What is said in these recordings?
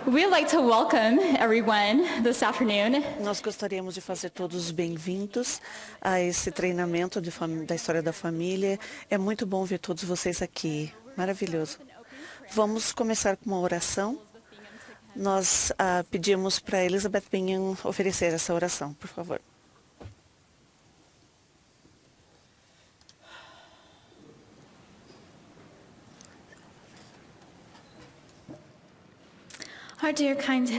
We'd like to welcome everyone this afternoon. Nós gostaríamos de fazer todos bem-vindos a esse treinamento da história da família. É muito bom ver todos vocês aqui. Maravilhoso. Vamos começar com uma oração. Nós pedimos para Elizabeth Bingham oferecer essa oração, por favor.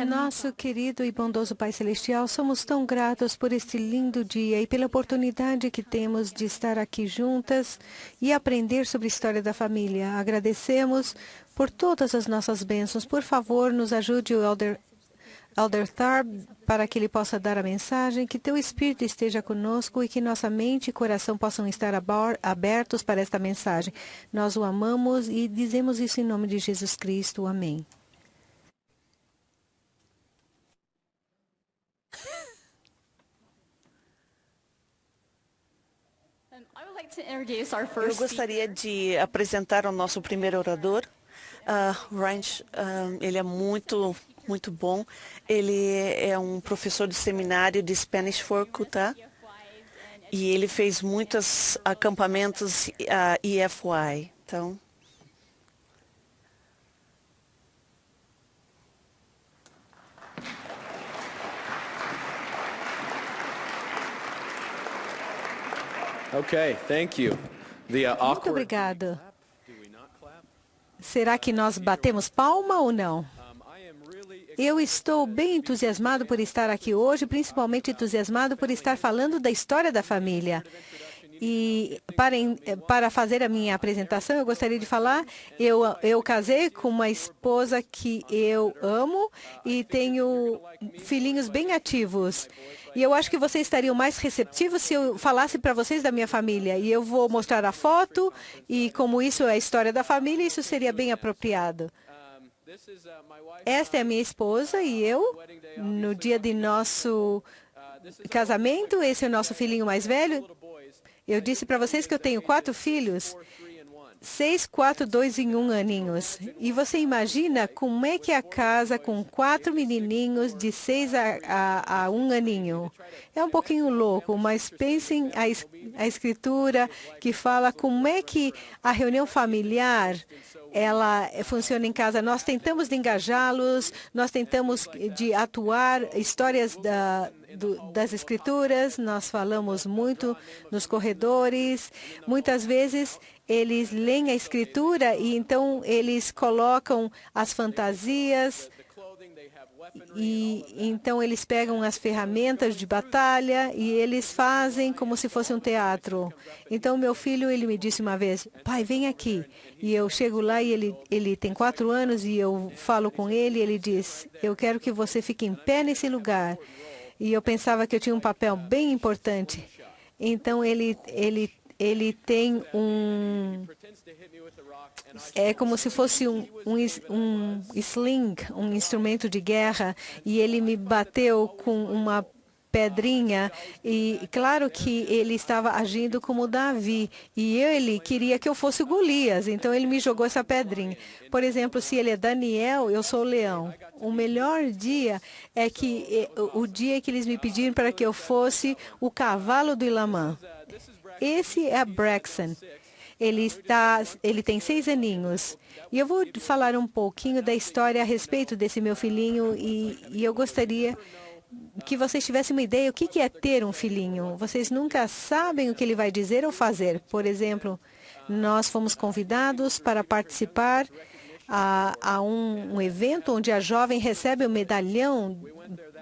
Nosso querido e bondoso Pai Celestial, somos tão gratos por este lindo dia e pela oportunidade que temos de estar aqui juntas e aprender sobre a história da família. Agradecemos por todas as nossas bênçãos. Por favor, nos ajude o Elder Tharp para que ele possa dar a mensagem, que teu Espírito esteja conosco e que nossa mente e coração possam estar abertos para esta mensagem. Nós o amamos e dizemos isso em nome de Jesus Cristo. Amém. Eu gostaria de apresentar o nosso primeiro orador, Reinsch. Ele é muito bom. Ele é um professor de seminário de Spanish for Kuta e ele fez muitos acampamentos EFY. Então, Okay, thank you. Muito obrigado. Será que nós batemos palma ou não? Eu estou bem entusiasmado por estar aqui hoje, principalmente entusiasmado por estar falando da história da família. E para fazer a minha apresentação, eu gostaria de falar, eu casei com uma esposa que eu amo e tenho filhinhos bem ativos. E eu acho que vocês estariam mais receptivos se eu falasse para vocês da minha família. E eu vou mostrar a foto e como isso é a história da família, isso seria bem apropriado. Esta é a minha esposa e eu, no dia de nosso casamento, esse é o nosso filhinho mais velho. Eu disse para vocês que eu tenho 4 filhos, 6, 4, 2 e 1 aninhos. E você imagina como é que é a casa com 4 menininhos de 6 a 1 aninho. É um pouquinho louco, mas pensem a escritura que fala como é que a reunião familiar ela funciona em casa. Nós tentamos de engajá-los, nós tentamos de atuar histórias das escrituras, nós falamos muito nos corredores. Muitas vezes eles leem a escritura e então eles colocam as fantasias e então eles pegam as ferramentas de batalha e eles fazem como se fosse um teatro. Então meu filho, ele me disse uma vez, pai, vem aqui. E eu chego lá e ele tem 4 anos e eu falo com ele e ele diz, eu quero que você fique em pé nesse lugar. E eu pensava que eu tinha um papel bem importante. Então ele tem é como se fosse um sling, um instrumento de guerra, e ele me bateu com uma pedrinha, e claro que ele estava agindo como Davi, e ele queria que eu fosse Golias, então ele me jogou essa pedrinha. Por exemplo, se ele é Daniel, eu sou o leão. O melhor dia é o dia que eles me pediram para que eu fosse o cavalo do Ilamã. Esse é Braxton. Ele tem 6 aninhos. E eu vou falar um pouquinho da história a respeito desse meu filhinho e eu gostaria que vocês tivessem uma ideia o que é ter um filhinho. Vocês nunca sabem o que ele vai dizer ou fazer. Por exemplo, nós fomos convidados para participar a um evento onde a jovem recebe o medalhão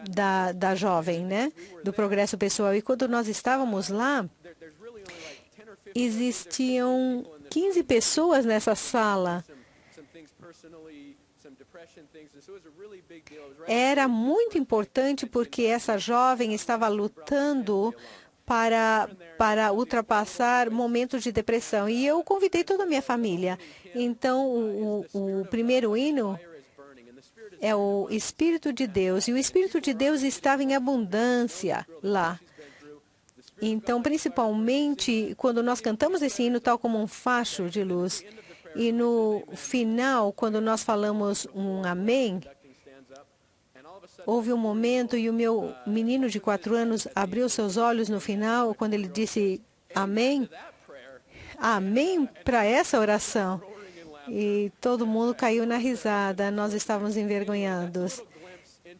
da jovem, né? Do progresso pessoal. E quando nós estávamos lá, existiam 15 pessoas nessa sala. Era muito importante porque essa jovem estava lutando para ultrapassar momentos de depressão. E eu convidei toda a minha família. Então, o primeiro hino é o Espírito de Deus. E o Espírito de Deus estava em abundância lá. Então, principalmente, quando nós cantamos esse hino tal como um facho de luz, e no final, quando nós falamos um amém, houve um momento e o meu menino de 4 anos abriu seus olhos no final, quando ele disse amém. Amém para essa oração. E todo mundo caiu na risada, nós estávamos envergonhados.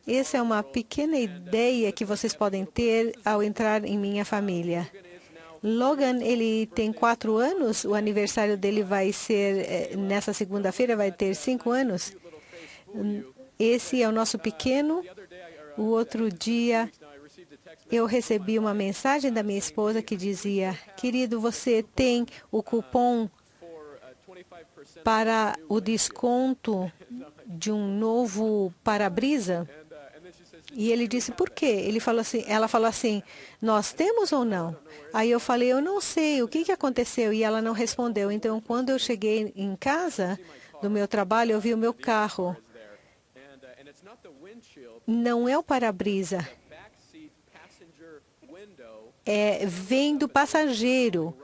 Essa é uma pequena ideia que vocês podem ter ao entrar em minha família. Logan, ele tem 4 anos, o aniversário dele vai ser, nessa segunda-feira, vai ter 5 anos. Esse é o nosso pequeno. O outro dia, eu recebi uma mensagem da minha esposa que dizia: querido, você tem o cupom para o desconto de um novo para-brisa? E ele disse, por quê? Ela falou assim, nós temos ou não? Aí eu falei, eu não sei, o que aconteceu? E ela não respondeu. Então, quando eu cheguei em casa do meu trabalho, eu vi o meu carro. Não é o para-brisa. Vem do passageiro.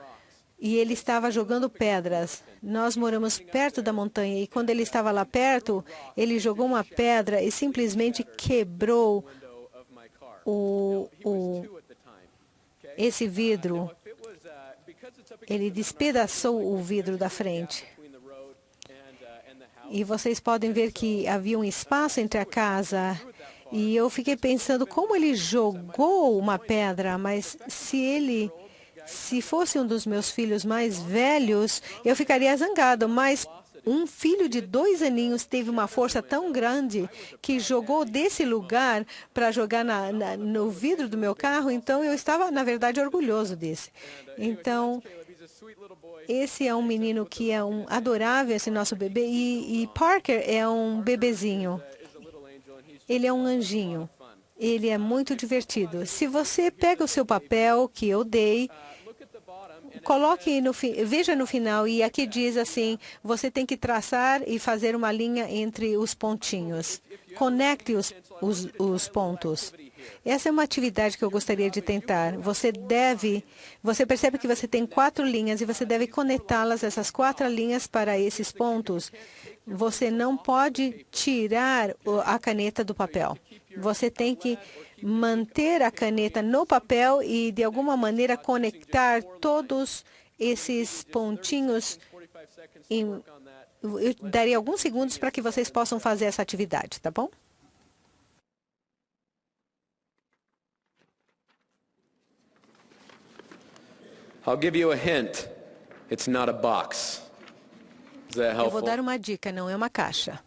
E ele estava jogando pedras. Nós moramos perto da montanha e quando ele estava lá perto, ele jogou uma pedra e simplesmente quebrou esse vidro. Ele despedaçou o vidro da frente. E vocês podem ver que havia um espaço entre a casa. E eu fiquei pensando como ele jogou uma pedra, mas se fosse um dos meus filhos mais velhos, eu ficaria zangado, mas um filho de 2 aninhos teve uma força tão grande que jogou desse lugar para jogar no vidro do meu carro, então eu estava, na verdade, orgulhoso desse. Então, esse é um menino que é adorável, esse nosso bebê, e Parker é um bebezinho. Ele é um anjinho. Ele é muito divertido. Se você pega o seu papel que eu dei, veja no final, e aqui diz assim, você tem que traçar e fazer uma linha entre os pontinhos. Conecte os pontos. Essa é uma atividade que eu gostaria de tentar. Você percebe que você tem 4 linhas e você deve conectá-las, essas 4 linhas para esses pontos. Você não pode tirar a caneta do papel. Você tem que manter a caneta no papel e, de alguma maneira, conectar todos esses pontinhos. Eu daria alguns segundos para que vocês possam fazer essa atividade, tá bom? I'll give you a hint. It's not a box. Is that Eu vou helpful? dar uma dica, não é uma caixa.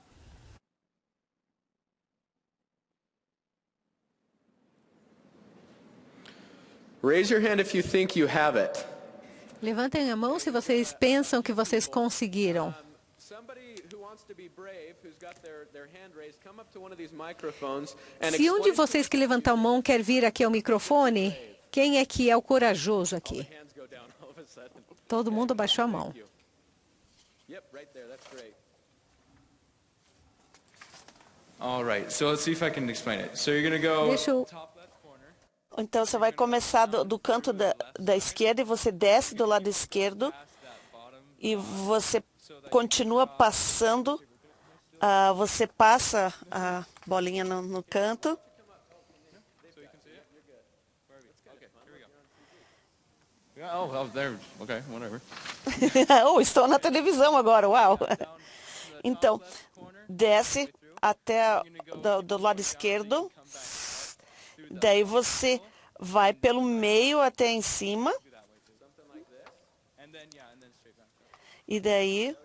Raise your hand if you think you have it. Levantem a mão se vocês pensam que vocês conseguiram. Somebody who wants to be brave, who's got their hand raised, come up to one of these microphones and Se um de explain vocês que levantou a mão quer vir aqui ao microfone, quem é que é o corajoso aqui? hands go down all of a sudden. Todo mundo abaixou a mão. Yep, right there. That's great. All right, so let's see if I can explain it. So you're going to go Deixa eu... top left corner. Então, você vai começar do canto da esquerda e você desce do lado esquerdo e você continua passando, você passa a bolinha no canto. Oh, there. Okay, whatever. Oh, estou na televisão agora, uau! Então, desce até do lado esquerdo, daí você vai pelo meio até em cima, e daí...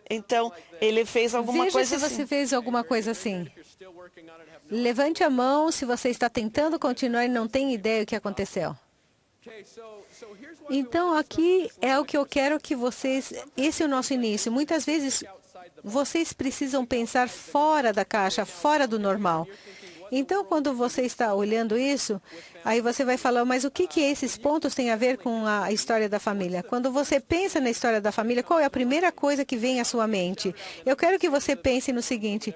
Então, ele fez alguma Veja coisa se assim. você fez alguma coisa assim. Levante a mão se você está tentando continuar e não tem ideia do que aconteceu. Então, aqui é o que eu quero que vocês... Esse é o nosso início. Muitas vezes, vocês precisam pensar fora da caixa, fora do normal. Então, quando você está olhando isso, aí você vai falar, mas o que esses pontos têm a ver com a história da família? Quando você pensa na história da família, qual é a primeira coisa que vem à sua mente? Eu quero que você pense no seguinte,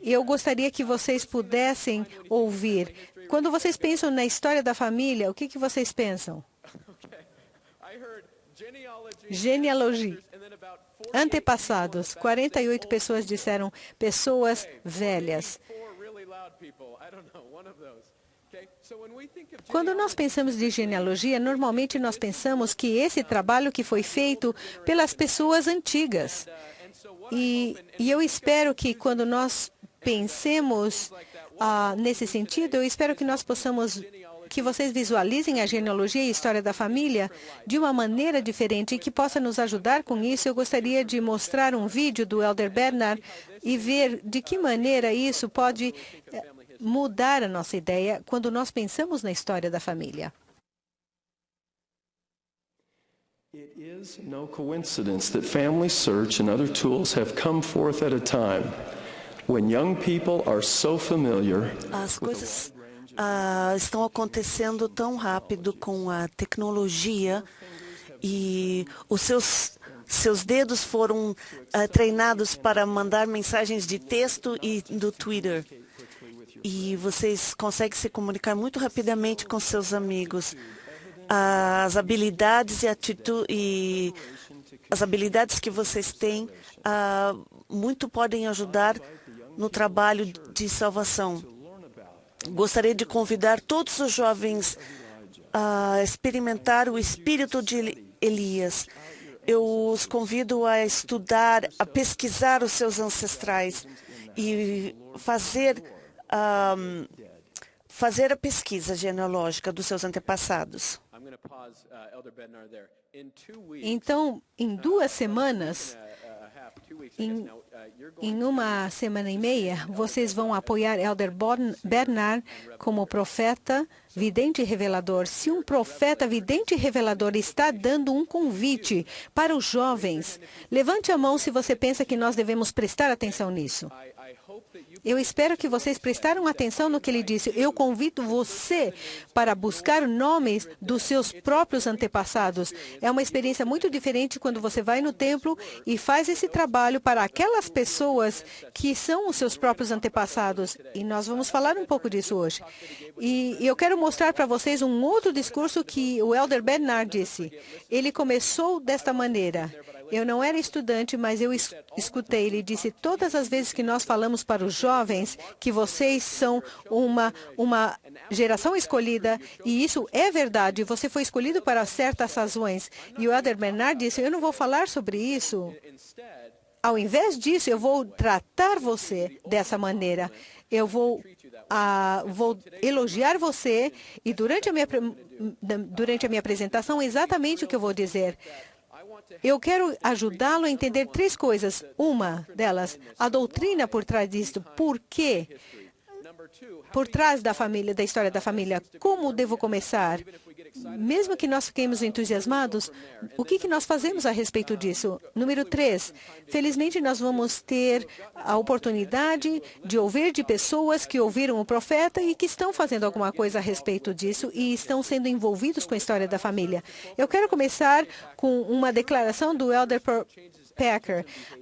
eu gostaria que vocês pudessem ouvir. Quando vocês pensam na história da família, o que vocês pensam? Genealogia. Antepassados. 48 pessoas disseram pessoas velhas. Quando nós pensamos de genealogia, normalmente nós pensamos que esse trabalho que foi feito pelas pessoas antigas. E eu espero que quando nós pensemos nesse sentido, eu espero que nós possamos, que vocês visualizem a genealogia e a história da família de uma maneira diferente e que possa nos ajudar com isso. Eu gostaria de mostrar um vídeo do Elder Bernard e ver de que maneira isso pode mudar a nossa ideia quando nós pensamos na história da família. It is no coincidence that Family Search and other tools have come forth at a time when young people are so familiar. As coisas estão acontecendo tão rápido com a tecnologia e os seus dedos foram treinados para mandar mensagens de texto e do Twitter. E vocês conseguem se comunicar muito rapidamente com seus amigos. As habilidades e as habilidades que vocês têm muito podem ajudar no trabalho de salvação. Gostaria de convidar todos os jovens a experimentar o espírito de Elias. Eu os convido a estudar, a pesquisar os seus ancestrais e fazer a pesquisa genealógica dos seus antepassados. Então, em 2 semanas, em 1 semana e meia, vocês vão apoiar Elder Bernard como profeta, vidente e revelador. Se um profeta, vidente e revelador está dando um convite para os jovens, levante a mão se você pensa que nós devemos prestar atenção nisso. Eu espero que vocês prestaram atenção no que ele disse. Eu convido você para buscar nomes dos seus próprios antepassados. É uma experiência muito diferente quando você vai no templo e faz esse trabalho para aquelas pessoas que são os seus próprios antepassados. E nós vamos falar um pouco disso hoje. E eu quero mostrar para vocês um outro discurso que o Elder Bernard disse. Ele começou desta maneira. Eu não era estudante, mas eu escutei. Ele disse, todas as vezes que nós falamos para os jovens que vocês são uma geração escolhida, e isso é verdade, você foi escolhido para certas razões. E o Elder Bernard disse, eu não vou falar sobre isso. Ao invés disso, eu vou tratar você dessa maneira. Eu vou elogiar você e durante a minha apresentação, exatamente o que eu vou dizer. Eu quero ajudá-lo a entender 3 coisas. Uma delas, a doutrina por trás disto. Por quê? Por trás da família, da história da família. Como devo começar? Mesmo que nós fiquemos entusiasmados, o que nós fazemos a respeito disso? Número 3, felizmente nós vamos ter a oportunidade de ouvir de pessoas que ouviram o profeta e que estão fazendo alguma coisa a respeito disso e estão sendo envolvidos com a história da família. Eu quero começar com uma declaração do Elder Packer.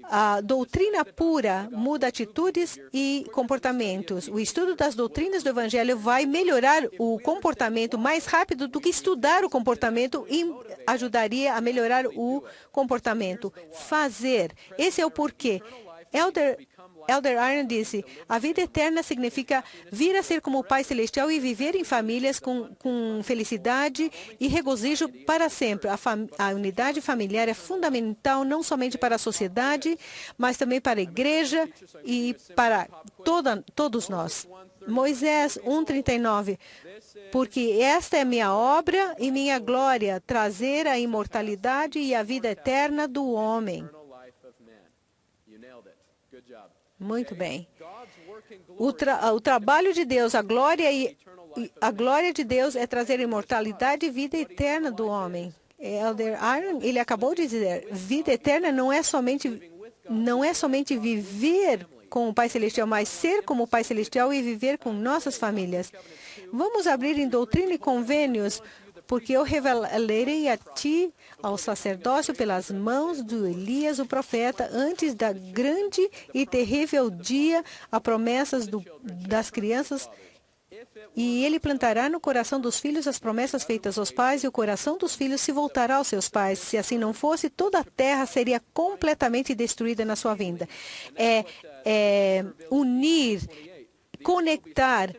A doutrina pura muda atitudes e comportamentos. O estudo das doutrinas do Evangelho vai melhorar o comportamento mais rápido do que estudar o comportamento e ajudaria a melhorar o comportamento. Fazer. Esse é o porquê. Elder Iron disse, a vida eterna significa vir a ser como o Pai Celestial e viver em famílias com felicidade e regozijo para sempre. A unidade familiar é fundamental não somente para a sociedade, mas também para a igreja e para todos nós. Moisés 1:39, porque esta é minha obra e minha glória, trazer a imortalidade e a vida eterna do homem. Muito bem. O trabalho de Deus, a glória de Deus é trazer imortalidade e vida eterna do homem. Elder Iron, ele acabou de dizer, vida eterna não é somente viver com o Pai Celestial, mas ser como o Pai Celestial e viver com nossas famílias. Vamos abrir em Doutrina e Convênios, porque eu revelarei a ti, ao sacerdócio, pelas mãos de Elias, o profeta, antes da grande e terrível dia, a promessas das crianças E ele plantará no coração dos filhos as promessas feitas aos pais, e o coração dos filhos se voltará aos seus pais. Se assim não fosse, toda a terra seria completamente destruída na sua vinda. Unir, conectar.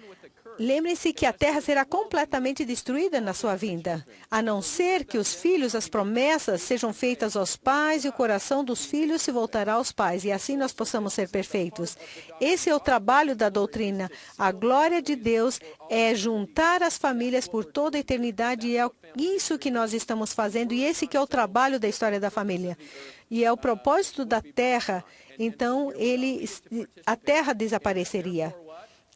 Lembre-se que a terra será completamente destruída na sua vinda, a não ser que os filhos, as promessas, sejam feitas aos pais e o coração dos filhos se voltará aos pais, e assim nós possamos ser perfeitos. Esse é o trabalho da doutrina. A glória de Deus é juntar as famílias por toda a eternidade, e é isso que nós estamos fazendo, e esse que é o trabalho da história da família. E é o propósito da terra, então a terra desapareceria.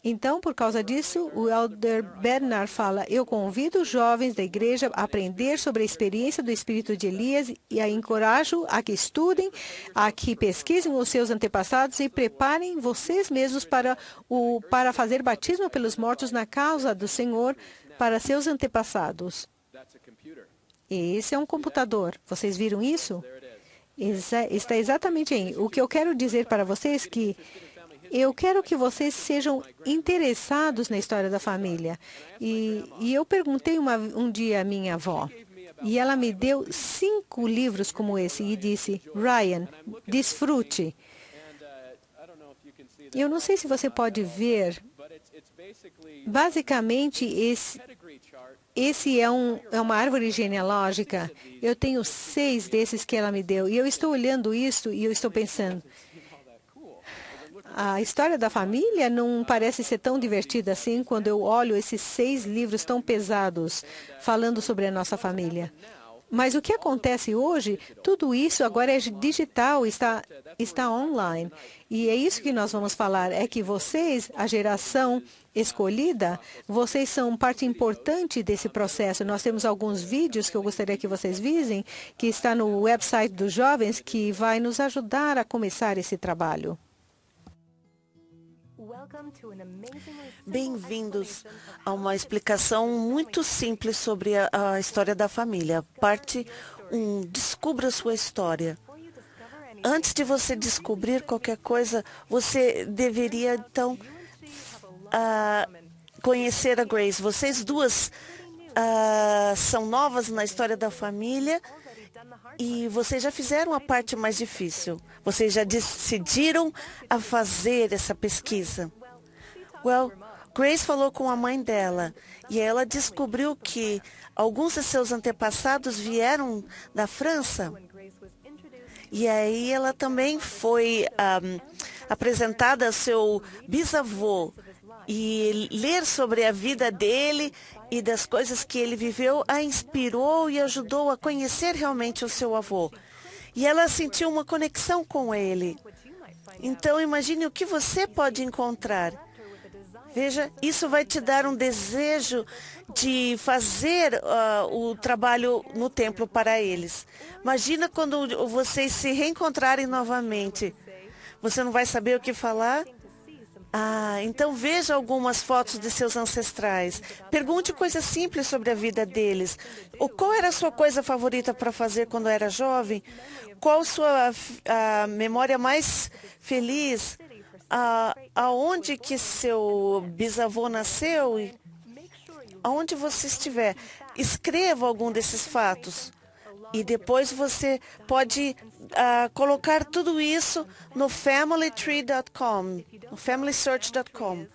Então, por causa disso, o Elder Bernard fala: eu convido os jovens da igreja a aprender sobre a experiência do espírito de Elias e a encorajo a que estudem, a que pesquisem os seus antepassados e preparem vocês mesmos para fazer batismo pelos mortos na causa do Senhor para seus antepassados. Esse é um computador. Vocês viram isso? Está exatamente aí. O que eu quero dizer para vocês é que eu quero que vocês sejam interessados na história da família. E eu perguntei um dia à minha avó, e ela me deu 5 livros como esse e disse: Ryan, desfrute. Eu não sei se você pode ver. Basicamente, esse é uma árvore genealógica. Eu tenho 6 desses que ela me deu. E eu estou olhando isso e eu estou pensando: a história da família não parece ser tão divertida assim quando eu olho esses 6 livros tão pesados falando sobre a nossa família. Mas o que acontece hoje, tudo isso agora é digital, está online. E é isso que nós vamos falar, é que vocês, a geração escolhida, vocês são parte importante desse processo. Nós temos alguns vídeos que eu gostaria que vocês vissem, que está no website dos jovens, que vai nos ajudar a começar esse trabalho. Bem-vindos a uma explicação muito simples sobre a história da família. Parte 1. Descubra sua história. Antes de você descobrir qualquer coisa, você deveria, então, conhecer a Grace. Vocês duas são novas na história da família e vocês já fizeram a parte mais difícil. Vocês já decidiram a fazer essa pesquisa. Grace falou com a mãe dela e ela descobriu que alguns de seus antepassados vieram da França. E aí ela também foi apresentada ao seu bisavô, e ler sobre a vida dele e das coisas que ele viveu a inspirou e ajudou a conhecer realmente o seu avô. E ela sentiu uma conexão com ele. Então imagine o que você pode encontrar. Veja, isso vai te dar um desejo de fazer o trabalho no templo para eles. Imagina quando vocês se reencontrarem novamente. Você não vai saber o que falar? Então veja algumas fotos de seus ancestrais. Pergunte coisas simples sobre a vida deles. Qual era a sua coisa favorita para fazer quando era jovem? Qual sua memória mais feliz? Aonde que seu bisavô nasceu? Aonde você estiver, escreva algum desses fatos. E depois você pode colocar tudo isso no familytree.com, no familysearch.com.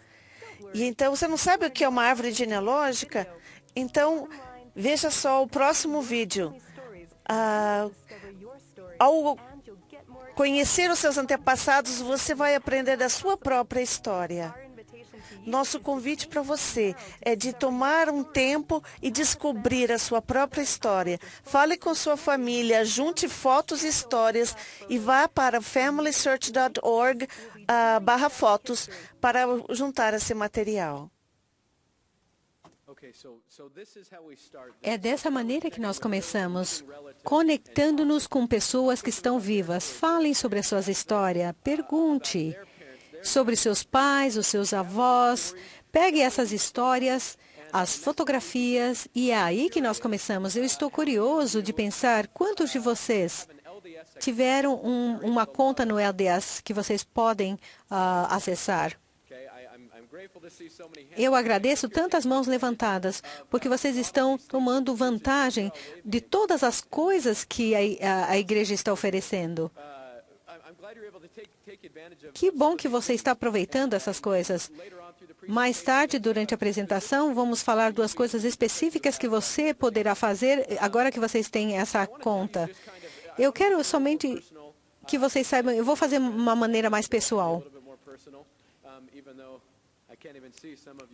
E então você não sabe o que é uma árvore genealógica? Então veja só o próximo vídeo. Ao conhecer os seus antepassados, você vai aprender da sua própria história. Nosso convite para você é de tomar um tempo e descobrir a sua própria história. Fale com sua família, junte fotos e histórias e vá para familysearch.org/fotos para juntar esse material. É dessa maneira que nós começamos, conectando-nos com pessoas que estão vivas. Falem sobre as suas histórias, pergunte sobre seus pais, os seus avós. Pegue essas histórias, as fotografias, e é aí que nós começamos. Eu estou curioso de pensar quantos de vocês tiveram uma conta no LDS que vocês podem acessar. Eu agradeço tantas mãos levantadas, porque vocês estão tomando vantagem de todas as coisas que a igreja está oferecendo. Que bom que você está aproveitando essas coisas. Mais tarde, durante a apresentação, vamos falar duas coisas específicas que você poderá fazer agora que vocês têm essa conta. Eu quero somente que vocês saibam, eu vou fazer uma maneira mais pessoal.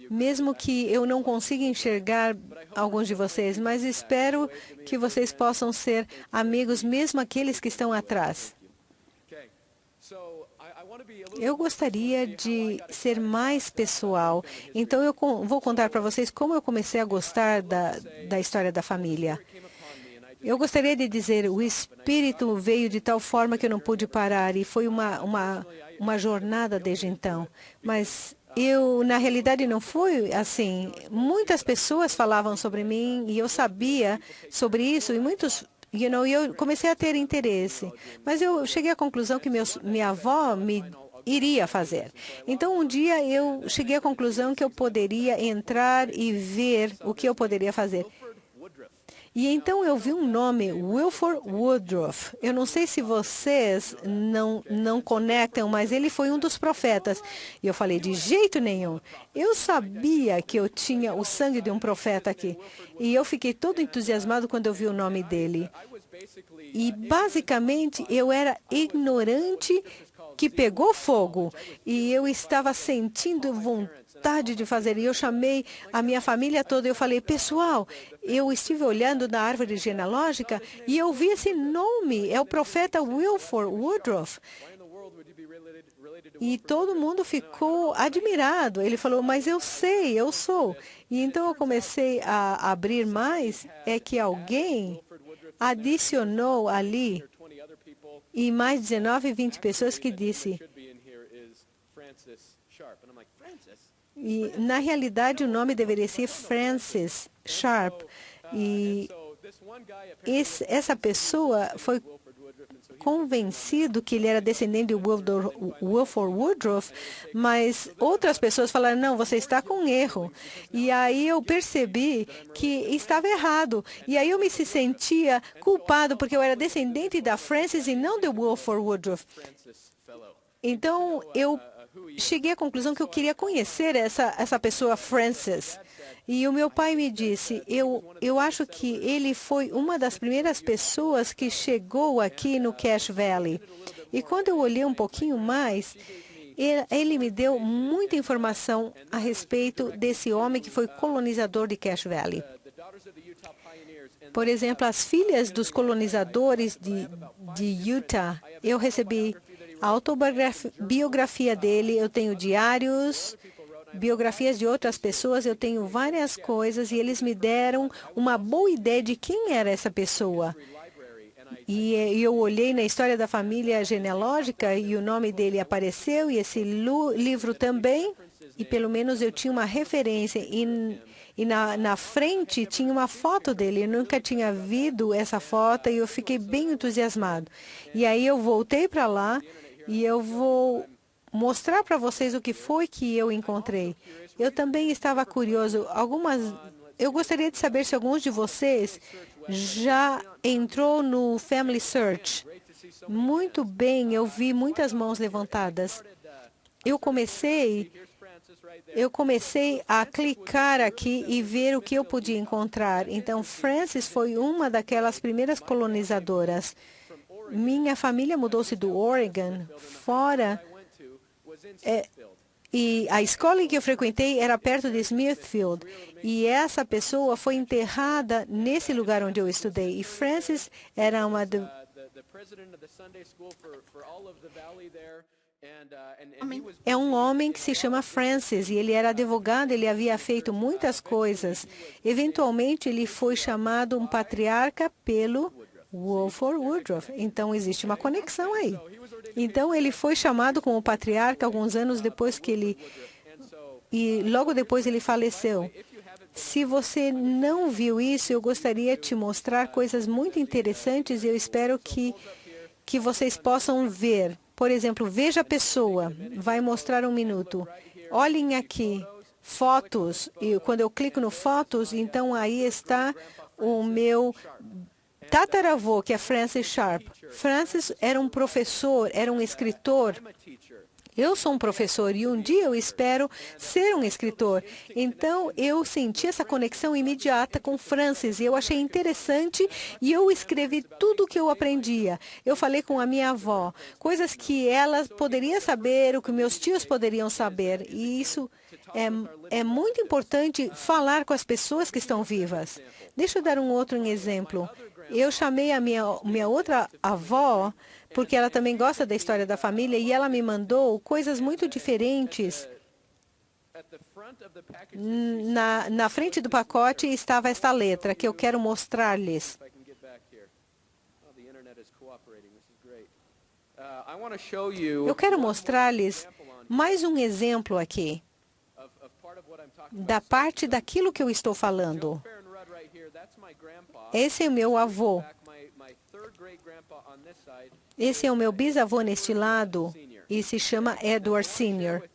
Mesmo que eu não consiga enxergar alguns de vocês, mas espero que vocês possam ser amigos, mesmo aqueles que estão atrás. Eu gostaria de ser mais pessoal, então eu vou contar para vocês como eu comecei a gostar da história da família. Eu gostaria de dizer, o Espírito veio de tal forma que eu não pude parar, e foi uma jornada desde então. Mas na realidade, não foi assim. Muitas pessoas falavam sobre mim, e eu sabia sobre isso, e muitos... eu comecei a ter interesse, mas eu cheguei à conclusão que minha avó me iria fazer. Então, um dia eu cheguei à conclusão que eu poderia entrar e ver o que eu poderia fazer. E então eu vi um nome, Wilford Woodruff. Eu não sei se vocês não conectam, mas ele foi um dos profetas. E eu falei, de jeito nenhum. Eu sabia que eu tinha o sangue de um profeta aqui. E eu fiquei todo entusiasmado quando eu vi o nome dele. E basicamente eu era ignorante que pegou fogo. E eu estava sentindo vontade de fazer. E eu chamei a minha família toda e eu falei, pessoal, eu estive olhando na árvore genealógica e eu vi esse nome, é o profeta Wilford Woodruff. E todo mundo ficou admirado. Ele falou, mas eu sei, eu sou. E então eu comecei a abrir mais, é que alguém adicionou ali, e mais 19, 20 pessoas que disse... E, na realidade, o nome deveria ser Francis Sharp. E essa pessoa foi convencido que ele era descendente de Wilford Woodruff, mas outras pessoas falaram, não, você está com erro. E aí eu percebi que estava errado. E aí eu me sentia culpado, porque eu era descendente da Francis e não de Wilford Woodruff. Então, eu cheguei à conclusão que eu queria conhecer essa pessoa, Francis. E o meu pai me disse, eu acho que ele foi uma das primeiras pessoas que chegou aqui no Cache Valley. E quando eu olhei um pouquinho mais, ele me deu muita informação a respeito desse homem que foi colonizador de Cache Valley. Por exemplo, as filhas dos colonizadores de Utah, eu recebi a autobiografia dele, eu tenho diários, biografias de outras pessoas, eu tenho várias coisas, e eles me deram uma boa ideia de quem era essa pessoa. E eu olhei na história da família genealógica e o nome dele apareceu, e esse livro também, e pelo menos eu tinha uma referência. E na frente tinha uma foto dele. Eu nunca tinha visto essa foto e eu fiquei bem entusiasmado. E aí eu voltei para lá e eu vou mostrar para vocês o que foi que eu encontrei. Eu também estava curioso. Eu gostaria de saber se alguns de vocês já entrou no Family Search. Muito bem, eu vi muitas mãos levantadas. Eu comecei a clicar aqui e ver o que eu podia encontrar. Então, Francis foi uma daquelas primeiras colonizadoras. Minha família mudou-se do Oregon, fora... E a escola em que eu frequentei era perto de Smithfield. E essa pessoa foi enterrada nesse lugar onde eu estudei. E Francis era uma... É um homem que se chama Francis, e ele era advogado, ele havia feito muitas coisas. Eventualmente, ele foi chamado um patriarca pelo Wilford Woodruff. Então, existe uma conexão aí. Então, ele foi chamado como patriarca alguns anos depois que ele... E logo depois ele faleceu. Se você não viu isso, eu gostaria de te mostrar coisas muito interessantes e eu espero que vocês possam ver. Por exemplo, veja a pessoa. Vai mostrar um minuto. Olhem aqui, fotos. E quando eu clico no fotos, então aí está o meu tataravô, que é Francis Sharp. Francis era um professor, era um escritor. Eu sou um professor e um dia eu espero ser um escritor. Então, eu senti essa conexão imediata com Francis e eu achei interessante e eu escrevi tudo o que eu aprendia. Eu falei com a minha avó, coisas que ela poderia saber, o que meus tios poderiam saber. E isso é muito importante falar com as pessoas que estão vivas. Deixa eu dar um outro exemplo. Eu chamei a minha outra avó, porque ela também gosta da história da família, e ela me mandou coisas muito diferentes. Na frente do pacote estava esta letra, que eu quero mostrar-lhes. Eu quero mostrar-lhes mais um exemplo aqui, da parte daquilo que eu estou falando. Esse é o meu avô. Esse é o meu bisavô neste lado e se chama Edward Sr.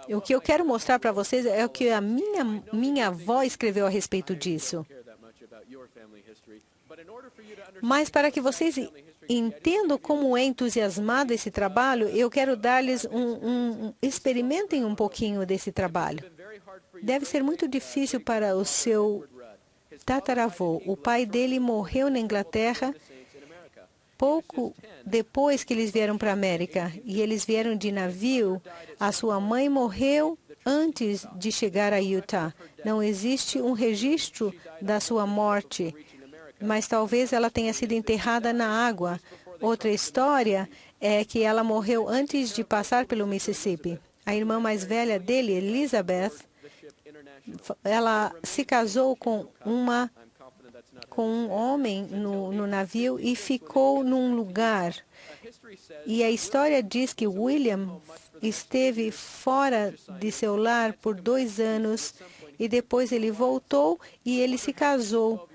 O que eu quero mostrar para vocês é o que a minha avó escreveu a respeito disso. Mas para que vocês entendam como é entusiasmado esse trabalho, eu quero dar-lhes experimentem um pouquinho desse trabalho. Deve ser muito difícil para o seu tataravô. O pai dele morreu na Inglaterra pouco depois que eles vieram para a América. E eles vieram de navio. A sua mãe morreu antes de chegar a Utah. Não existe um registro da sua morte, mas talvez ela tenha sido enterrada na água. Outra história é que ela morreu antes de passar pelo Mississippi. A irmã mais velha dele, Elizabeth, ela se casou com um homem no navio e ficou num lugar. E a história diz que William esteve fora de seu lar por 2 anos e depois ele voltou e ele se casou.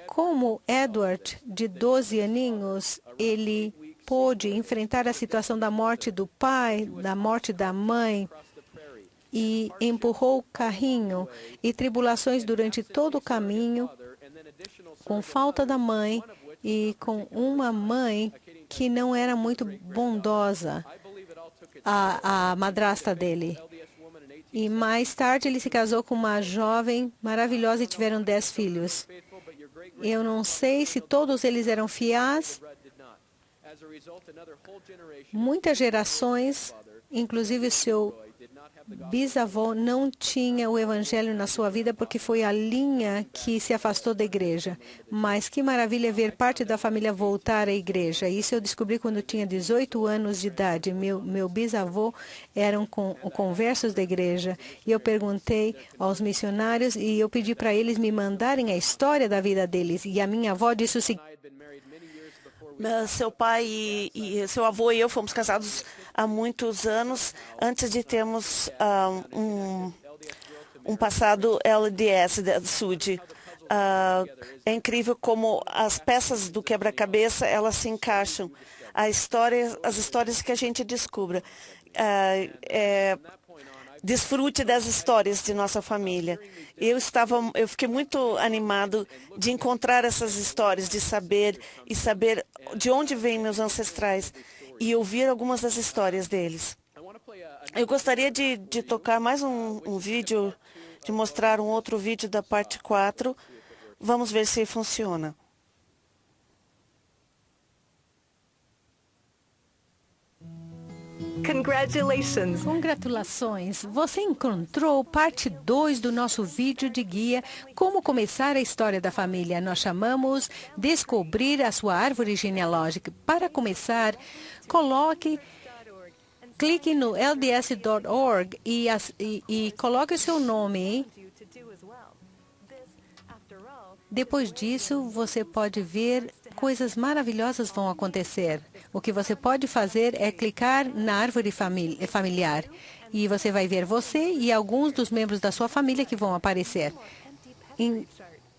Como Edward, de 12 aninhos, ele pôde enfrentar a situação da morte do pai, da morte da mãe, e empurrou o carrinho e tribulações durante todo o caminho, com falta da mãe e com uma mãe que não era muito bondosa, a madrasta dele. E mais tarde ele se casou com uma jovem maravilhosa e tiveram 10 filhos. Eu não sei se todos eles eram fiéis. Muitas gerações, inclusive o seu bisavô, não tinha o evangelho na sua vida porque foi a linha que se afastou da igreja. Mas que maravilha ver parte da família voltar à igreja. Isso eu descobri quando eu tinha 18 anos de idade. Meu bisavô eram conversos da igreja. E eu perguntei aos missionários e eu pedi para eles me mandarem a história da vida deles. E a minha avó disse o seguinte: seu pai e seu avô e eu fomos casados há muitos anos, antes de termos um passado LDS da SUD. É incrível como as peças do quebra-cabeça, elas se encaixam. As histórias que a gente descubra. Desfrute das histórias de nossa família. Eu fiquei muito animado de encontrar essas histórias, de saber de onde vêm meus ancestrais e ouvir algumas das histórias deles. Eu gostaria de tocar mais um vídeo, de mostrar um outro vídeo da parte 4. Vamos ver se funciona. Congratulações! Você encontrou parte 2 do nosso vídeo de guia Como Começar a História da Família. Nós chamamos Descobrir a Sua Árvore Genealógica. Para começar, clique no lds.org e coloque o seu nome. Depois disso, você pode ver coisas maravilhosas vão acontecer. O que você pode fazer é clicar na árvore familiar e você vai ver você e alguns dos membros da sua família que vão aparecer.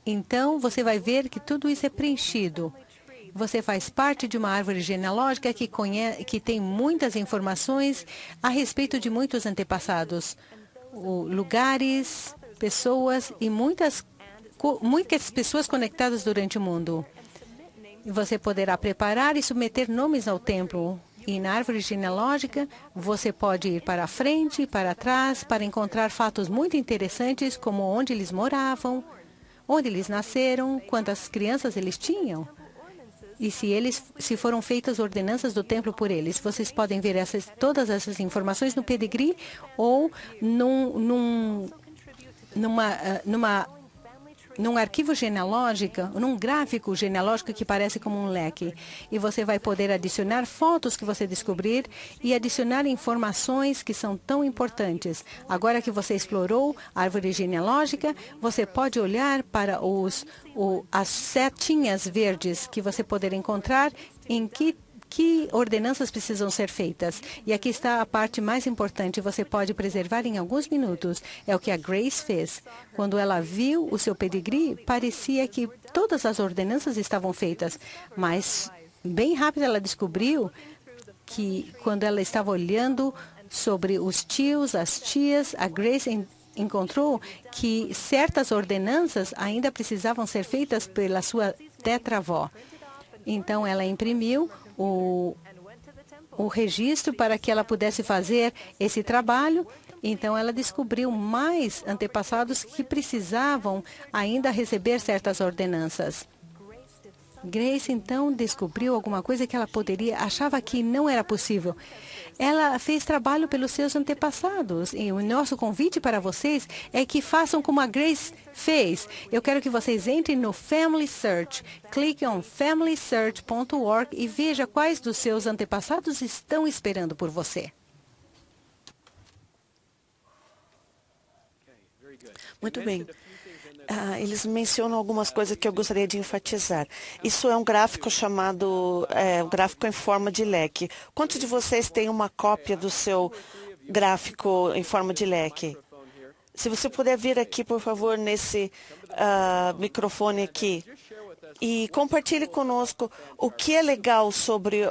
Então, você vai ver que tudo isso é preenchido. Você faz parte de uma árvore genealógica que tem muitas informações a respeito de muitos antepassados. lugares, pessoas e muitas pessoas conectadas durante o mundo. E você poderá preparar e submeter nomes ao templo. E na árvore genealógica, você pode ir para a frente e para trás para encontrar fatos muito interessantes, como onde eles moravam, onde eles nasceram, quantas crianças eles tinham. E se foram feitas ordenanças do templo por eles. Vocês podem ver todas essas informações no pedigree ou num arquivo genealógico, num gráfico genealógico que parece como um leque. E você vai poder adicionar fotos que você descobrir e adicionar informações que são tão importantes. Agora que você explorou a árvore genealógica, você pode olhar para as setinhas verdes que você poderá encontrar em que ordenanças precisam ser feitas. E aqui está a parte mais importante, você pode preservar em alguns minutos. É o que a Grace fez. Quando ela viu o seu pedigree, parecia que todas as ordenanças estavam feitas, mas bem rápido ela descobriu que quando ela estava olhando sobre os tios, as tias, a Grace encontrou que certas ordenanças ainda precisavam ser feitas pela sua tetravó. Então ela imprimiu o registro para que ela pudesse fazer esse trabalho. Então, ela descobriu mais antepassados que precisavam ainda receber certas ordenanças. Grace, então, descobriu alguma coisa que ela achava que não era possível. Ela fez trabalho pelos seus antepassados. E o nosso convite para vocês é que façam como a Grace fez. Eu quero que vocês entrem no Family Search. Clique em familysearch.org e veja quais dos seus antepassados estão esperando por você. Muito bem. Eles mencionam algumas coisas que eu gostaria de enfatizar. Isso é um gráfico chamado um gráfico em forma de leque. Quantos de vocês têm uma cópia do seu gráfico em forma de leque? Se você puder vir aqui, por favor, nesse microfone aqui e compartilhe conosco o que é legal sobre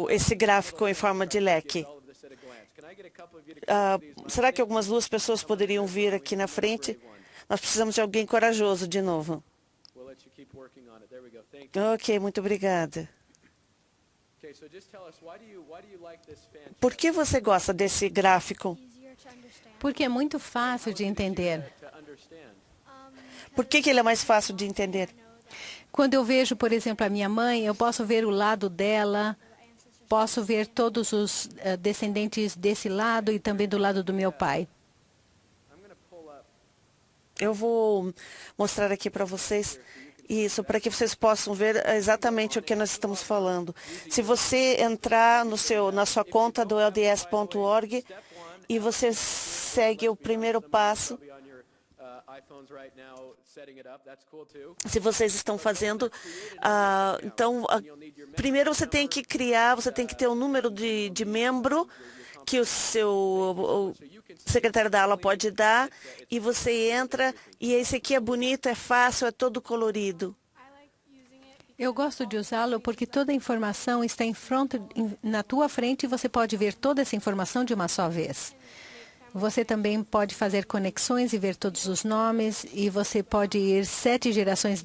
esse gráfico em forma de leque. Será que algumas duas pessoas poderiam vir aqui na frente? Nós precisamos de alguém corajoso de novo. Ok, muito obrigada. Por que você gosta desse gráfico? Porque é muito fácil de entender. Por que ele é mais fácil de entender? Quando eu vejo, por exemplo, a minha mãe, eu posso ver o lado dela, posso ver todos os descendentes desse lado e também do lado do meu pai. Eu vou mostrar aqui para vocês isso, para que vocês possam ver exatamente o que nós estamos falando. Se você entrar na sua conta do LDS.org e você segue o primeiro passo, se vocês estão fazendo, então, primeiro você tem que ter um número de membro que o seu secretário da aula pode dar, e você entra, e esse aqui é bonito, é fácil, é todo colorido. Eu gosto de usá-lo porque toda a informação está na tua frente e você pode ver toda essa informação de uma só vez. Você também pode fazer conexões e ver todos os nomes, e você pode ir 7 gerações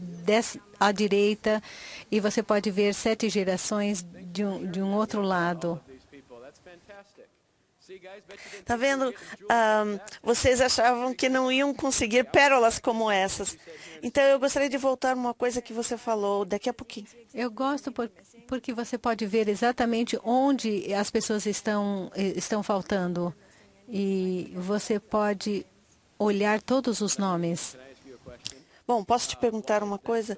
à direita, e você pode ver 7 gerações de um outro lado. Tá vendo? Vocês achavam que não iam conseguir pérolas como essas. Então, eu gostaria de voltar a uma coisa que você falou daqui a pouquinho. Eu gosto porque você pode ver exatamente onde as pessoas estão faltando. E você pode olhar todos os nomes. Bom, posso te perguntar uma coisa?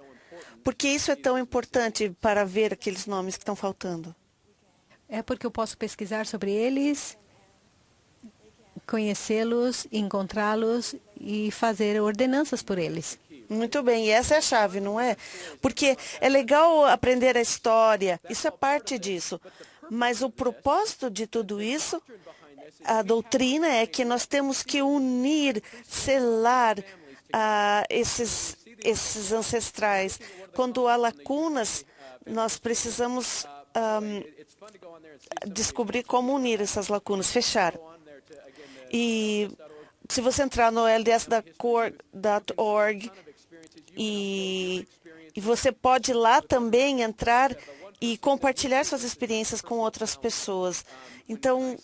Por que isso é tão importante para ver aqueles nomes que estão faltando? É porque eu posso pesquisar sobre eles, conhecê-los, encontrá-los e fazer ordenanças por eles. Muito bem, e essa é a chave, não é? Porque é legal aprender a história, isso é parte disso. Mas o propósito de tudo isso, a doutrina, é que nós temos que unir, selar esses ancestrais. Quando há lacunas, nós precisamos descobrir como unir essas lacunas, fechar. E se você entrar no lds.org e você pode lá também entrar e compartilhar suas experiências com outras pessoas. Então,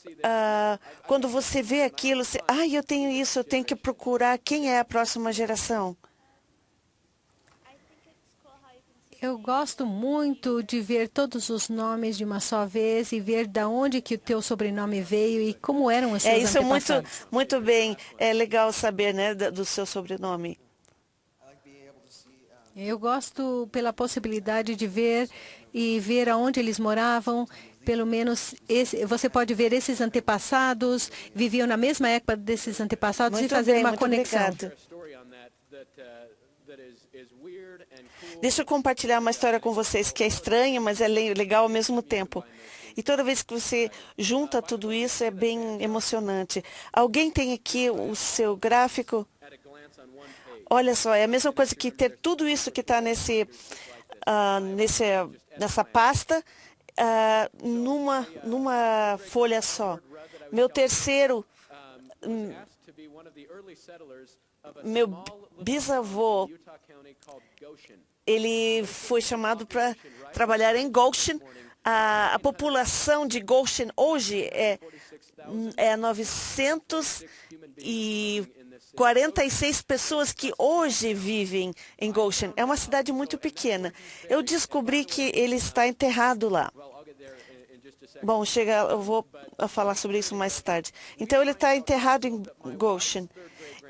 quando você vê aquilo, eu tenho isso, eu tenho que procurar quem é a próxima geração. Eu gosto muito de ver todos os nomes de uma só vez e ver de onde que o teu sobrenome veio e como eram os seus Isso é antepassados. muito bem. É legal saber, né, do seu sobrenome. Eu gosto pela possibilidade de ver e ver aonde eles moravam. Pelo menos você pode ver esses antepassados, viviam na mesma época desses antepassados e fazer uma conexão. Obrigada. Deixa eu compartilhar uma história com vocês que é estranha, mas é legal ao mesmo tempo. E toda vez que você junta tudo isso, é bem emocionante. Alguém tem aqui o seu gráfico? Olha só, é a mesma coisa que ter tudo isso que está nessa pasta numa folha só. Meu terceiro, meu bisavô, ele foi chamado para trabalhar em Goshen. A população de Goshen hoje é 946 pessoas que hoje vivem em Goshen. É uma cidade muito pequena. Eu descobri que ele está enterrado lá. Bom, eu vou falar sobre isso mais tarde. Então, ele está enterrado em Goshen.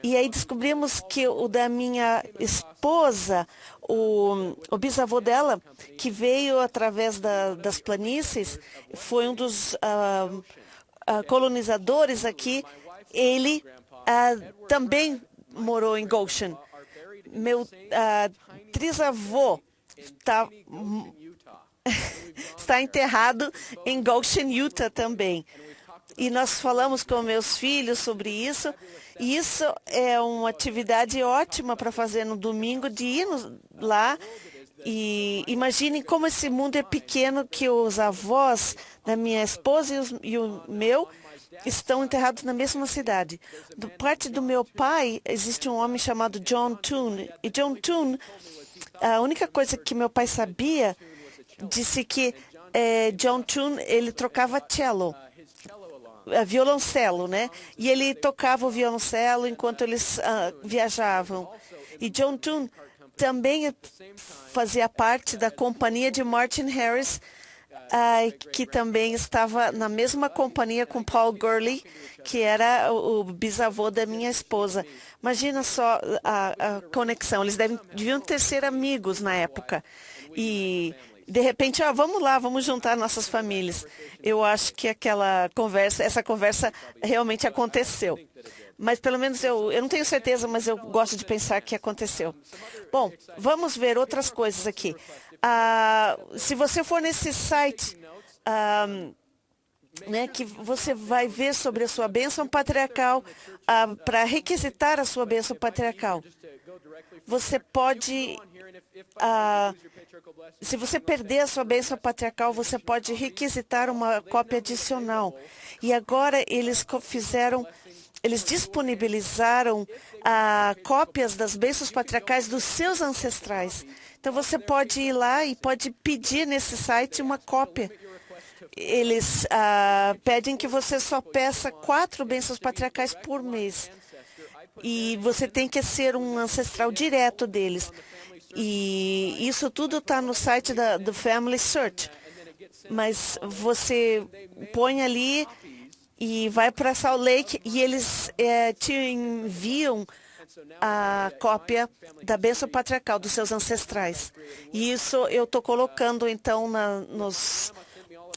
E aí descobrimos que o da minha esposa, o bisavô dela, que veio através das planícies, foi um dos colonizadores aqui. Ele também morou em Goshen. Meu trisavô está enterrado em Goshen, Utah também. E nós falamos com meus filhos sobre isso. E isso é uma atividade ótima para fazer no domingo, de ir lá. E imaginem como esse mundo é pequeno, que os avós da minha esposa e o meu estão enterrados na mesma cidade. Da parte do meu pai, existe um homem chamado John Toon. E John Toon, a única coisa que meu pai sabia, disse que John Toon, ele trocava cello, violoncelo, né? E ele tocava o violoncelo enquanto eles viajavam. E John Toon também fazia parte da companhia de Martin Harris, que também estava na mesma companhia com Paul Gurley, que era o bisavô da minha esposa. Imagina só a conexão. Eles deviam ser amigos na época. E de repente, vamos lá, vamos juntar nossas famílias. Eu acho que essa conversa realmente aconteceu. Mas pelo menos eu não tenho certeza, mas eu gosto de pensar que aconteceu. Bom, vamos ver outras coisas aqui. Se você for nesse site, que você vai ver sobre a sua bênção patriarcal, para requisitar a sua bênção patriarcal. Você pode, se você perder a sua bênção patriarcal, você pode requisitar uma cópia adicional. E agora eles disponibilizaram cópias das bênçãos patriarcais dos seus ancestrais. Então você pode ir lá e pode pedir nesse site uma cópia. Eles pedem que você só peça 4 bênçãos patriarcais por mês. E você tem que ser um ancestral direto deles. E isso tudo está no site do Family Search. Mas você põe ali e vai para Salt Lake e eles te enviam a cópia da bênção patriarcal dos seus ancestrais. E isso eu estou colocando, então, nos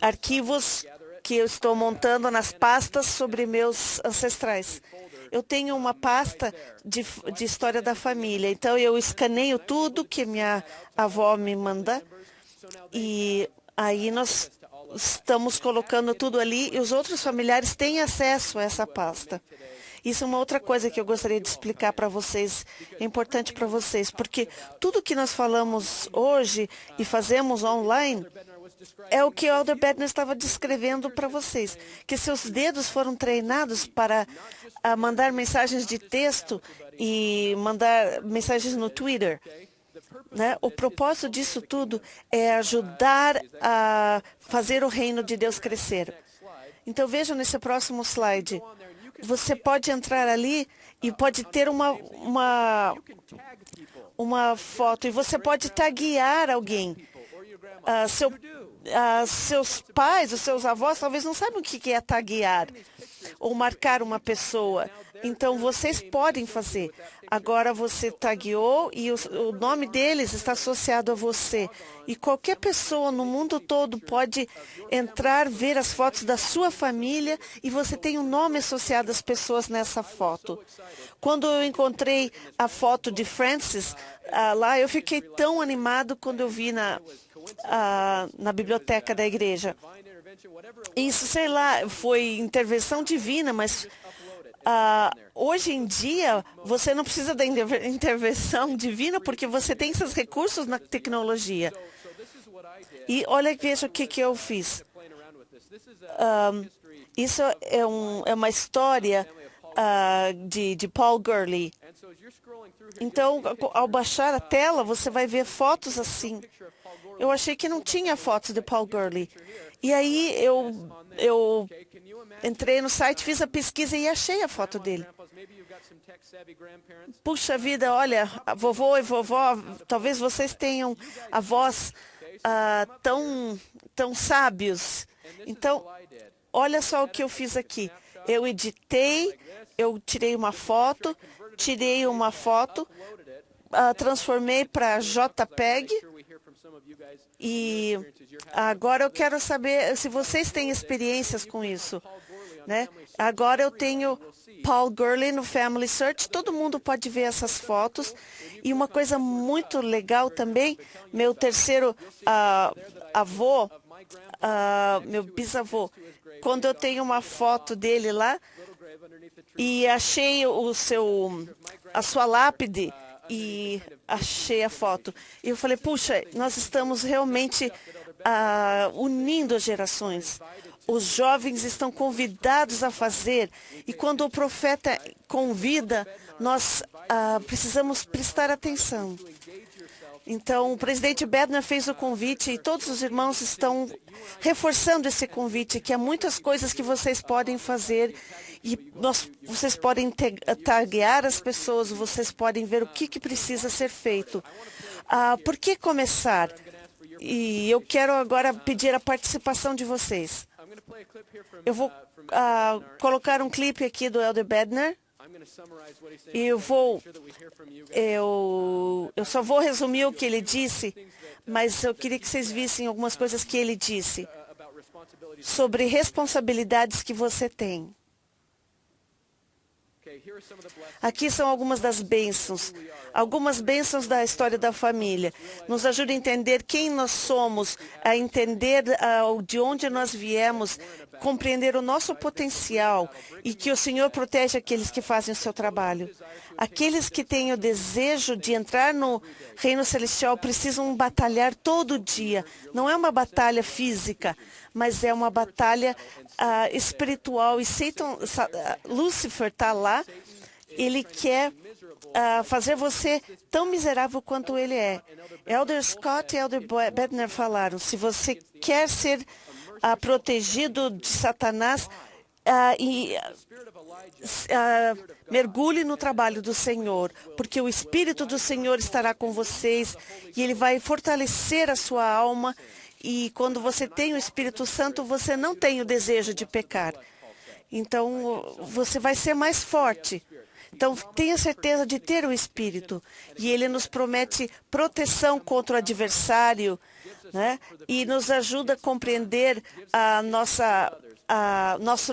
arquivos que eu estou montando, nas pastas sobre meus ancestrais. Eu tenho uma pasta de história da família. Então, eu escaneio tudo que minha avó me manda. E aí nós estamos colocando tudo ali e os outros familiares têm acesso a essa pasta. Isso é uma outra coisa que eu gostaria de explicar para vocês, é importante para vocês, porque tudo que nós falamos hoje e fazemos online, é o que o Elder Bednar estava descrevendo para vocês, que seus dedos foram treinados para mandar mensagens de texto e mandar mensagens no Twitter. Né? O propósito disso tudo é ajudar a fazer o reino de Deus crescer. Então vejam nesse próximo slide. Você pode entrar ali e pode ter uma foto e você pode taguear alguém. Seus pais, os seus avós talvez não saibam o que é taguear ou marcar uma pessoa. Então, vocês podem fazer. Agora você tagueou e o nome deles está associado a você. E qualquer pessoa no mundo todo pode entrar, ver as fotos da sua família e você tem um nome associado às pessoas nessa foto. Quando eu encontrei a foto de Francis lá, eu fiquei tão animado quando eu vi na biblioteca da igreja. Isso, sei lá, foi intervenção divina, mas hoje em dia você não precisa da intervenção divina porque você tem esses recursos na tecnologia. E olha, veja o que eu fiz. Isso é uma história de Paul Gurley. Então, ao baixar a tela, você vai ver fotos assim. Eu achei que não tinha fotos de Paul Gurley. E aí eu entrei no site, fiz a pesquisa e achei a foto dele. Puxa vida, olha, vovô e vovó, talvez vocês tenham avós tão sábios. Então, olha só o que eu fiz aqui. Eu editei, eu tirei uma foto, transformei para JPEG. E agora eu quero saber se vocês têm experiências com isso, né? Agora eu tenho Paul Gurley no Family Search, todo mundo pode ver essas fotos. E uma coisa muito legal também, meu terceiro avô, meu bisavô, quando eu tenho uma foto dele lá e achei a sua lápide, e achei a foto. E eu falei, puxa, nós estamos realmente unindo as gerações. Os jovens estão convidados a fazer. E quando o profeta convida, nós precisamos prestar atenção. Então, o presidente Bednar fez o convite e todos os irmãos estão reforçando esse convite, que há muitas coisas que vocês podem fazer e vocês podem taguear as pessoas, vocês podem ver o que precisa ser feito. Por que começar? E eu quero agora pedir a participação de vocês. Eu vou colocar um clipe aqui do Elder Bednar. E eu só vou resumir o que ele disse, mas eu queria que vocês vissem algumas coisas que ele disse sobre responsabilidades que você tem. Aqui são algumas das bênçãos, algumas bênçãos da história da família. Nos ajuda a entender quem nós somos, a entender de onde nós viemos, compreender o nosso potencial e que o Senhor protege aqueles que fazem o seu trabalho. Aqueles que têm o desejo de entrar no reino celestial precisam batalhar todo dia. Não é uma batalha física, mas é uma batalha espiritual. E Lúcifer está lá, ele quer fazer você tão miserável quanto ele é. Elder Scott e Elder Bednar falaram, se você quer ser protegido de Satanás, mergulhe no trabalho do Senhor, porque o Espírito do Senhor estará com vocês e ele vai fortalecer a sua alma. E quando você tem o Espírito Santo, você não tem o desejo de pecar. Então, você vai ser mais forte. Então, tenha certeza de ter o Espírito. E ele nos promete proteção contra o adversário, né? E nos ajuda a compreender nosso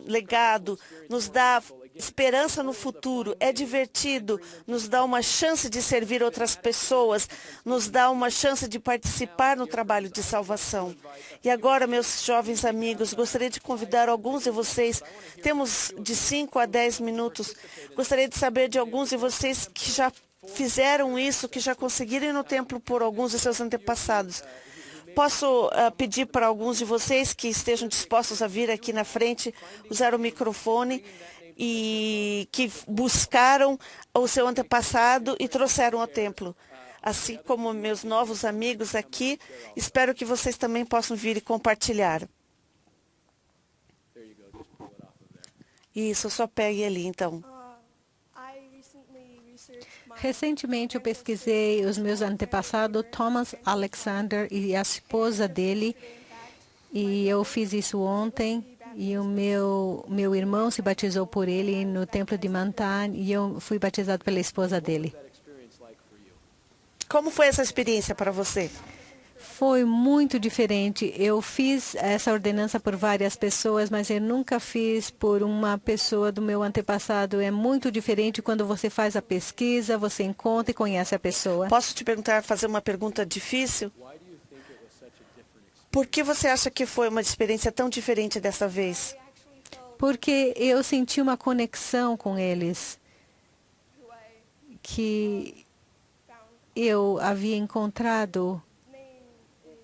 legado, nos dá esperança no futuro, é divertido, nos dá uma chance de servir outras pessoas, nos dá uma chance de participar no trabalho de salvação. E agora, meus jovens amigos, gostaria de convidar alguns de vocês, temos de 5 a 10 minutos, gostaria de saber de alguns de vocês que já fizeram isso, que já conseguiram ir no templo por alguns de seus antepassados. Posso pedir para alguns de vocês que estejam dispostos a vir aqui na frente, usar o microfone e que buscaram o seu antepassado e trouxeram ao templo. Assim como meus novos amigos aqui, espero que vocês também possam vir e compartilhar. Isso, só pegue ali, então. Recentemente eu pesquisei os meus antepassados, Thomas Alexander e a esposa dele, e eu fiz isso ontem, e o meu irmão se batizou por ele no templo de Mantan, e eu fui batizado pela esposa dele. Como foi essa experiência para você? Foi muito diferente. Eu fiz essa ordenança por várias pessoas, mas eu nunca fiz por uma pessoa do meu antepassado. É muito diferente quando você faz a pesquisa, você encontra e conhece a pessoa. Posso te perguntar, fazer uma pergunta difícil? Por que você acha que foi uma experiência tão diferente dessa vez? Porque eu senti uma conexão com eles que eu havia encontrado.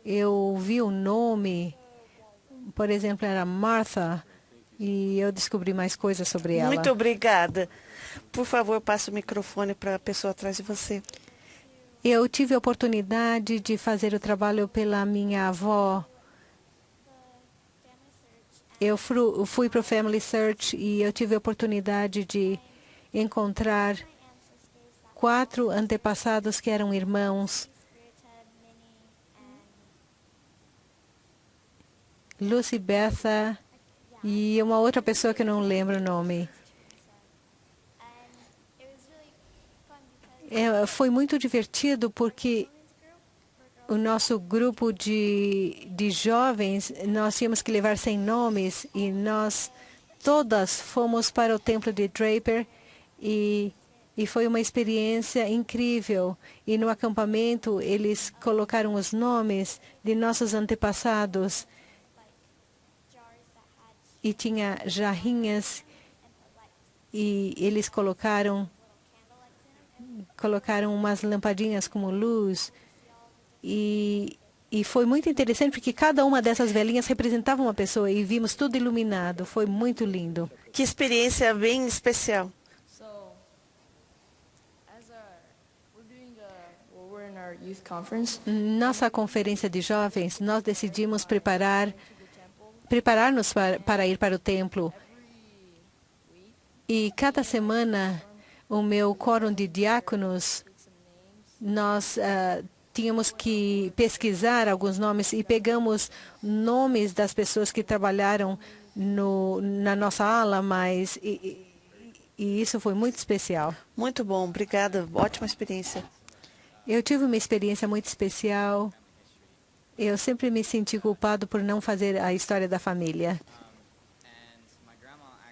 Eu vi o nome, por exemplo, era Martha, e eu descobri mais coisas sobre ela. Muito obrigada. Por favor, passe o microfone para a pessoa atrás de você. Eu tive a oportunidade de fazer o trabalho pela minha avó. Eu fui para o Family Search e eu tive a oportunidade de encontrar 4 antepassados que eram irmãos. Lucy, Betha e uma outra pessoa que eu não lembro o nome. Foi muito divertido porque o nosso grupo de jovens, nós tínhamos que levar 100 nomes e nós todas fomos para o templo de Draper e foi uma experiência incrível. E no acampamento eles colocaram os nomes de nossos antepassados. E tinha jarrinhas e eles colocaram umas lampadinhas como luz. E foi muito interessante porque cada uma dessas velinhas representava uma pessoa e vimos tudo iluminado. Foi muito lindo. Que experiência bem especial. Nossa conferência de jovens, nós decidimos preparar-nos para ir para o templo. E cada semana, o meu quórum de diáconos, nós tínhamos que pesquisar alguns nomes e pegamos nomes das pessoas que trabalharam na nossa ala, mas e isso foi muito especial. Muito bom, obrigada. Ótima experiência. Eu tive uma experiência muito especial. Eu sempre me senti culpado por não fazer a história da família.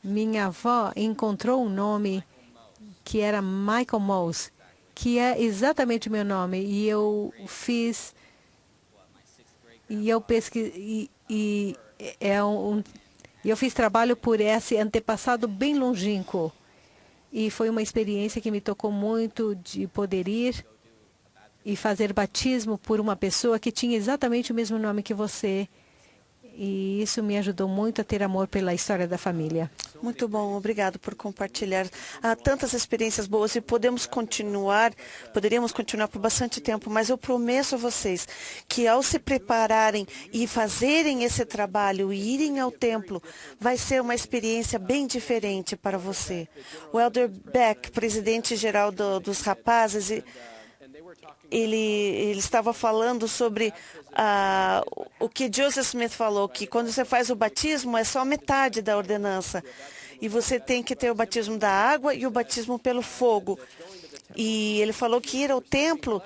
Minha avó encontrou um nome que era Michael Mose, que é exatamente o meu nome. E eu fiz... E eu pesquisei... eu fiz trabalho por esse antepassado bem longínquo. E foi uma experiência que me tocou muito de poder ir e fazer batismo por uma pessoa que tinha exatamente o mesmo nome que você. E isso me ajudou muito a ter amor pela história da família. Muito bom, obrigado por compartilhar. Há tantas experiências boas e poderíamos continuar por bastante tempo, mas eu prometo a vocês que ao se prepararem e fazerem esse trabalho e irem ao templo, vai ser uma experiência bem diferente para você. O Elder Beck, presidente-geral dos rapazes, ele estava falando sobre o que Joseph Smith falou, que quando você faz o batismo é só metade da ordenança. E você tem que ter o batismo da água e o batismo pelo fogo. E ele falou que ir ao templo,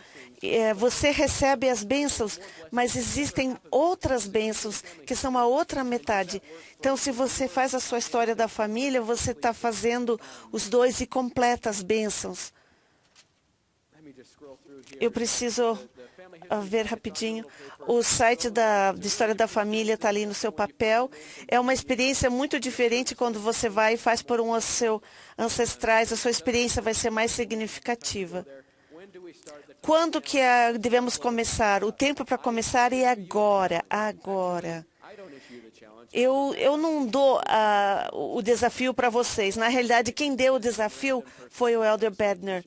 você recebe as bênçãos, mas existem outras bênçãos que são a outra metade. Então, se você faz a sua história da família, você está fazendo os dois e completa as bênçãos. Eu preciso ver rapidinho. O site da História da Família está ali no seu papel. É uma experiência muito diferente quando você vai e faz por um dos seus ancestrais. A sua experiência vai ser mais significativa. Quando que devemos começar? O tempo para começar é agora, agora. Eu não dou o desafio para vocês. Na realidade, quem deu o desafio foi o Elder Bednar.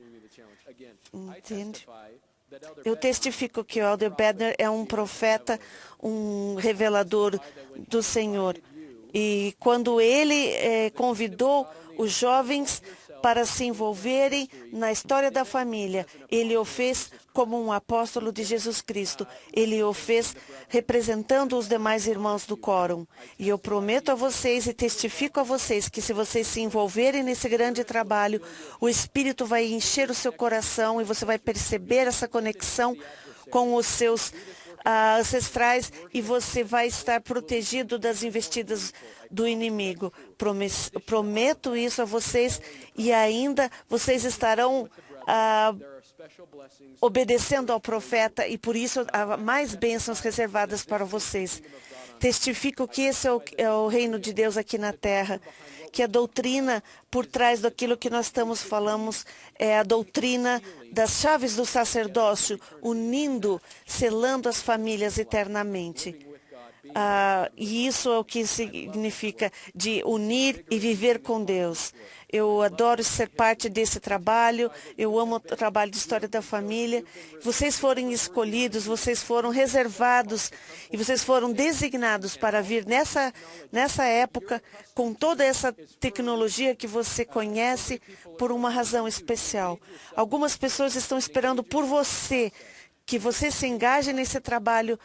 Entende? Eu testifico que o Elder Bednar é um profeta, um revelador do Senhor. E quando ele convidou os jovens para se envolverem na história da família, ele o fez como um apóstolo de Jesus Cristo. Ele o fez representando os demais irmãos do quórum. E eu prometo a vocês e testifico a vocês que se vocês se envolverem nesse grande trabalho, o Espírito vai encher o seu coração e você vai perceber essa conexão com os seus ancestrais e você vai estar protegido das investidas do inimigo. Prometo isso a vocês e ainda vocês estarão obedecendo ao profeta e por isso há mais bênçãos reservadas para vocês. Testifico que esse é o reino de Deus aqui na terra, que a doutrina por trás daquilo que nós falamos é a doutrina das chaves do sacerdócio, unindo, selando as famílias eternamente. E isso é o que significa de unir e viver com Deus. Eu adoro ser parte desse trabalho, eu amo o trabalho de história da família. Vocês foram escolhidos, vocês foram reservados e vocês foram designados para vir nessa época com toda essa tecnologia que você conhece por uma razão especial. Algumas pessoas estão esperando por você, que você se engaje nesse trabalho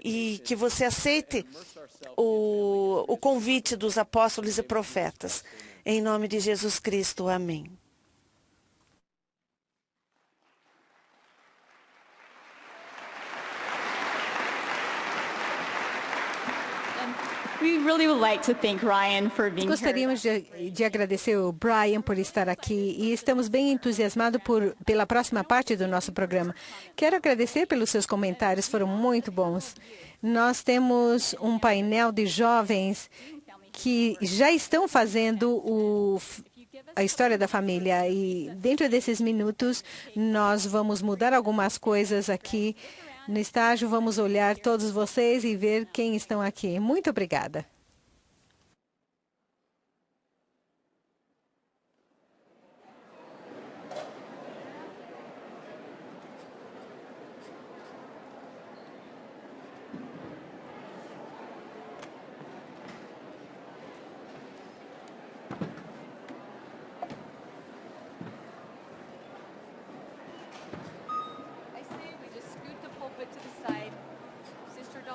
e que você aceite o convite dos apóstolos e profetas. Em nome de Jesus Cristo, amém. We really would like to thank Ryan for being here. Gostaríamos de agradecer o Brian por estar aqui e estamos bem entusiasmados pela próxima parte do nosso programa. Quero agradecer pelos seus comentários, foram muito bons. Nós temos um painel de jovens que já estão fazendo a história da família e dentro desses minutos nós vamos mudar algumas coisas aqui no estágio, vamos olhar todos vocês e ver quem estão aqui. Muito obrigada.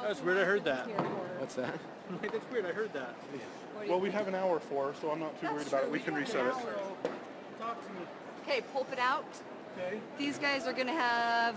That's weird, I heard that. What's that? That's weird, I heard that. Well, we have an hour for, so I'm not too worried about it. We can reset it. Talk to me. Okay, pulp it out. Okay. These guys are going to have